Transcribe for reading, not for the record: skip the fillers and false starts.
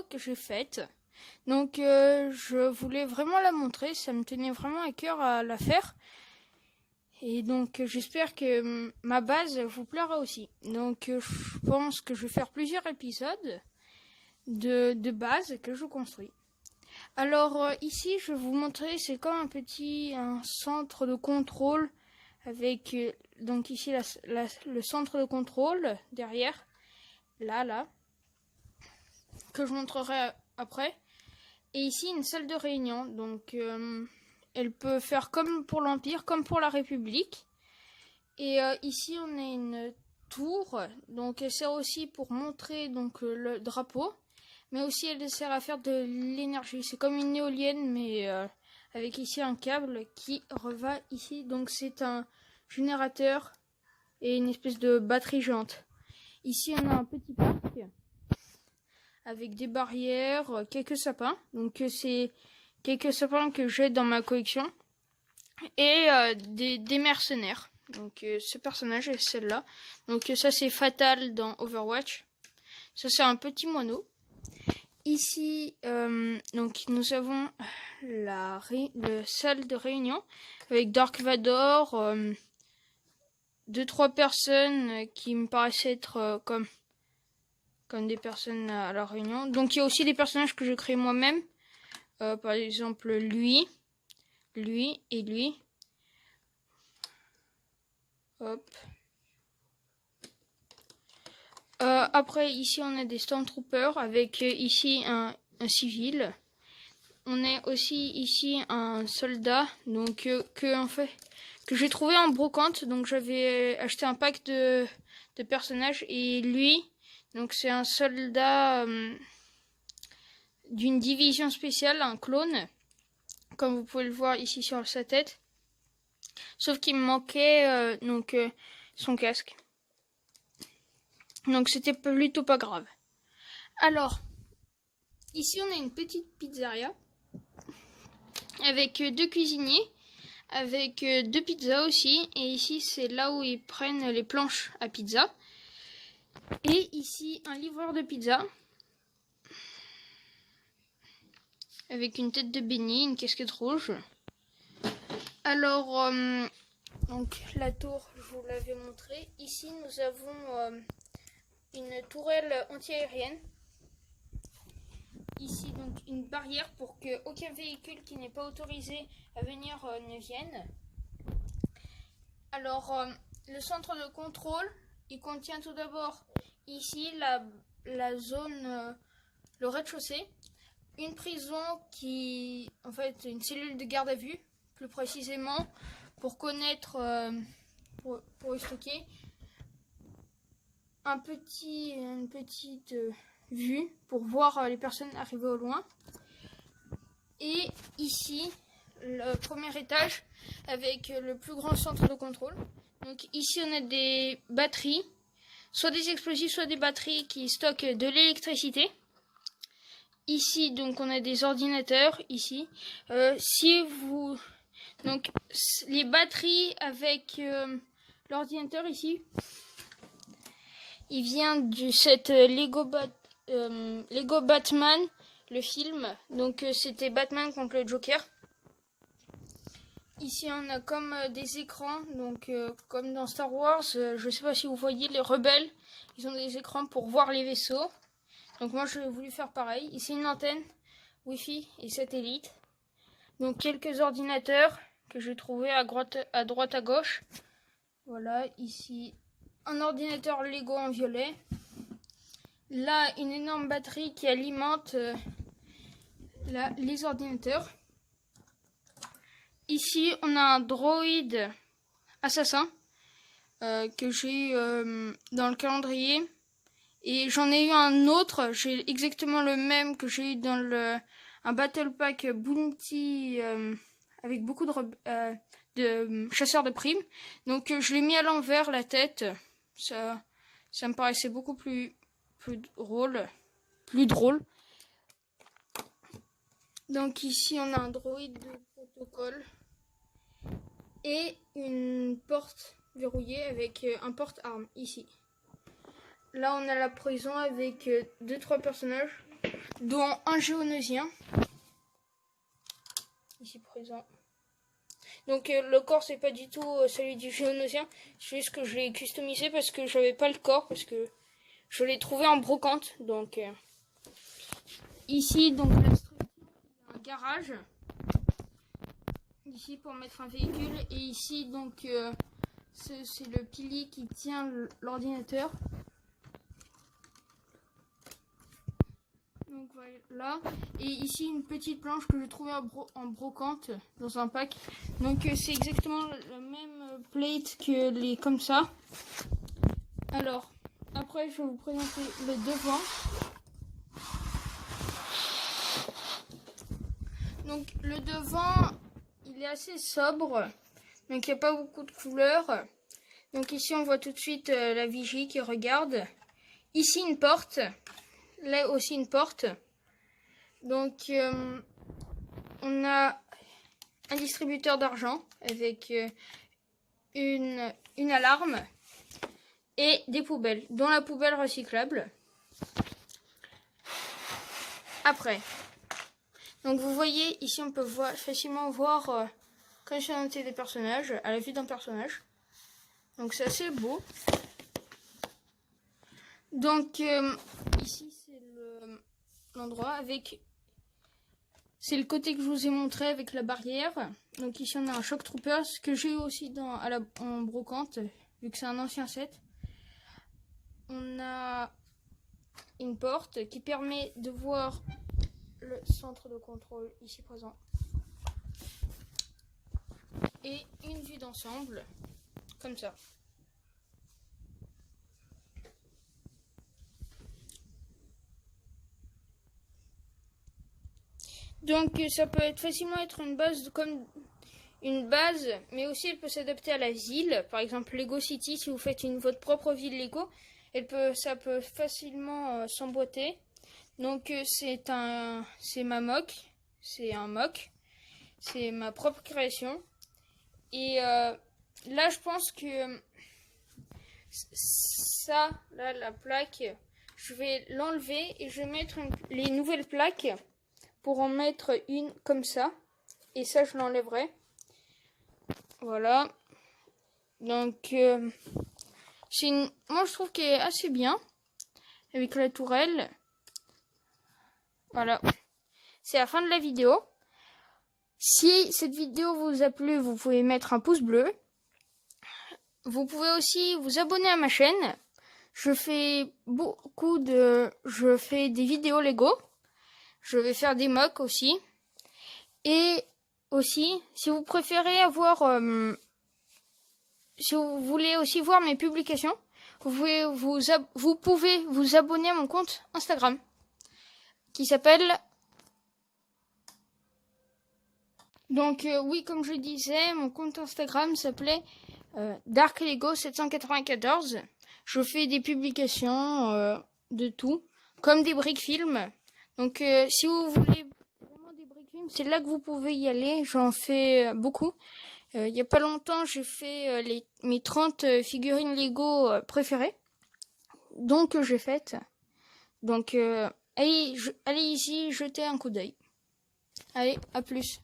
que j'ai faite. Donc je voulais vraiment la montrer, ça me tenait vraiment à cœur à la faire. Et donc j'espère que ma base vous plaira aussi. Donc je pense que je vais faire plusieurs épisodes de base que je construis. Alors ici je vais vous montrer, c'est comme un centre de contrôle avec donc ici le centre de contrôle derrière, là, que je montrerai après. Et ici une salle de réunion, donc elle peut faire comme pour l'Empire, comme pour la République. Et ici on a une tour, donc elle sert aussi pour montrer donc le drapeau, mais aussi elle sert à faire de l'énergie. C'est comme une éolienne, mais avec ici un câble qui reva ici. Donc c'est un générateur et une espèce de batterie géante. Ici on a un petit parc avec des barrières, quelques sapins. Donc c'est quelques sapins que j'ai dans ma collection. Et des mercenaires. Donc ce personnage est celle-là. Donc ça c'est Fatal dans Overwatch. Ça c'est un petit moineau. Ici donc nous avons la salle de réunion avec Dark Vador, 2-3 personnes qui me paraissaient être comme des personnes à la réunion. Donc il y a aussi des personnages que j'ai créés moi-même. Par exemple lui et lui. Hop. Après ici on a des Stormtroopers avec ici un civil. On a aussi ici un soldat donc que j'ai trouvé en brocante. Donc j'avais acheté un pack de personnages et lui donc c'est un soldat d'une division spéciale, un clone, comme vous pouvez le voir ici sur sa tête. Sauf qu'il me manquait son casque. Donc c'était plutôt pas grave. Alors, ici on a une petite pizzeria avec 2 cuisiniers, avec 2 pizzas aussi. Et ici c'est là où ils prennent les planches à pizza. Et ici un livreur de pizza avec une tête de beignet, une casquette rouge. Alors, donc la tour, je vous l'avais montré. Ici nous avons une tourelle anti-aérienne. Ici donc une barrière pour que aucun véhicule qui n'est pas autorisé à venir ne vienne. Alors le centre de contrôle, il contient tout d'abord ici la zone, le rez-de-chaussée, une prison qui, en fait, une cellule de garde à vue, plus précisément, pour connaître, pour y stocker une petite vue pour voir les personnes arriver au loin. Et ici, le premier étage avec le plus grand centre de contrôle. Donc ici, on a des batteries, soit des explosifs, soit des batteries qui stockent de l'électricité. Ici, donc, on a des ordinateurs, ici. Donc, les batteries avec l'ordinateur, ici, il vient de cette Lego Batman, le film. Donc, c'était Batman contre le Joker. Ici, on a comme des écrans, donc comme dans Star Wars. Je sais pas si vous voyez, les rebelles, ils ont des écrans pour voir les vaisseaux. Donc moi, j'ai voulu faire pareil. Ici, une antenne Wi-Fi et satellite. Donc quelques ordinateurs que j'ai trouvé à droite, à gauche. Voilà, ici un ordinateur Lego en violet. Là, une énorme batterie qui alimente les ordinateurs. Ici, on a un droïde assassin que j'ai eu dans le calendrier. Et j'en ai eu un autre, j'ai exactement le même que j'ai eu dans un Battle Pack Bounty avec beaucoup de chasseurs de primes. Donc je l'ai mis à l'envers, la tête. Ça me paraissait beaucoup plus drôle. Donc ici on a un droïde de protocole et une porte verrouillée avec un porte-arme ici. Là on a la prison avec 2-3 personnages. dont un géonosien, ici présent. Donc le corps c'est pas du tout celui du géonosien, c'est juste que je l'ai customisé parce que j'avais pas le corps, parce que je l'ai trouvé en brocante. Donc ici donc la structure, il y a un garage ici pour mettre un véhicule, et ici donc c'est le pilier qui tient l'ordinateur. Donc voilà, et ici une petite planche que j'ai trouvée en brocante dans un pack. Donc c'est exactement la même plate que les comme ça. Alors après je vais vous présenter le devant. Donc le devant il est assez sobre, donc il n'y a pas beaucoup de couleurs. Donc ici on voit tout de suite la vigie qui regarde. Ici une porte. Là aussi une porte. Donc on a un distributeur d'argent avec une alarme et des poubelles, dont la poubelle recyclable. Après, donc vous voyez ici on peut facilement voir quand je suis à des personnages, à la vue d'un personnage. Donc c'est assez beau. Donc ici c'est l'endroit avec, c'est le côté que je vous ai montré avec la barrière. Donc ici on a un Shock Troopers que j'ai eu aussi en brocante, vu que c'est un ancien set. On a une porte qui permet de voir le centre de contrôle ici présent. Et une vue d'ensemble, comme ça. Donc ça peut facilement être une base comme une base, mais aussi elle peut s'adapter à la ville. Par exemple Lego City, si vous faites votre propre ville Lego, ça peut facilement s'emboîter. Donc c'est ma mock, c'est un mock, c'est ma propre création. Et là je pense que ça, là la plaque, je vais l'enlever et je vais mettre les nouvelles plaques pour en mettre une comme ça. Et ça je l'enlèverai. Voilà. Donc moi je trouve qu'elle est assez bien avec la tourelle. Voilà. C'est la fin de la vidéo. Si cette vidéo vous a plu, vous pouvez mettre un pouce bleu. Vous pouvez aussi vous abonner à ma chaîne. Je fais des vidéos Lego. Je vais faire des mocks aussi. Et aussi, si vous préférez si vous voulez aussi voir mes publications, vous pouvez vous abonner à mon compte Instagram qui s'appelle... Donc oui, comme je disais, mon compte Instagram s'appelait Dark Lego 794. Je fais des publications de tout, comme des briques films. Donc si vous voulez vraiment des briques films, c'est là que vous pouvez y aller. J'en fais beaucoup. Il y a pas longtemps, j'ai fait mes 30 figurines Lego préférées. Donc j'ai fait. Donc allez ici, jetez un coup d'œil. Allez, à plus.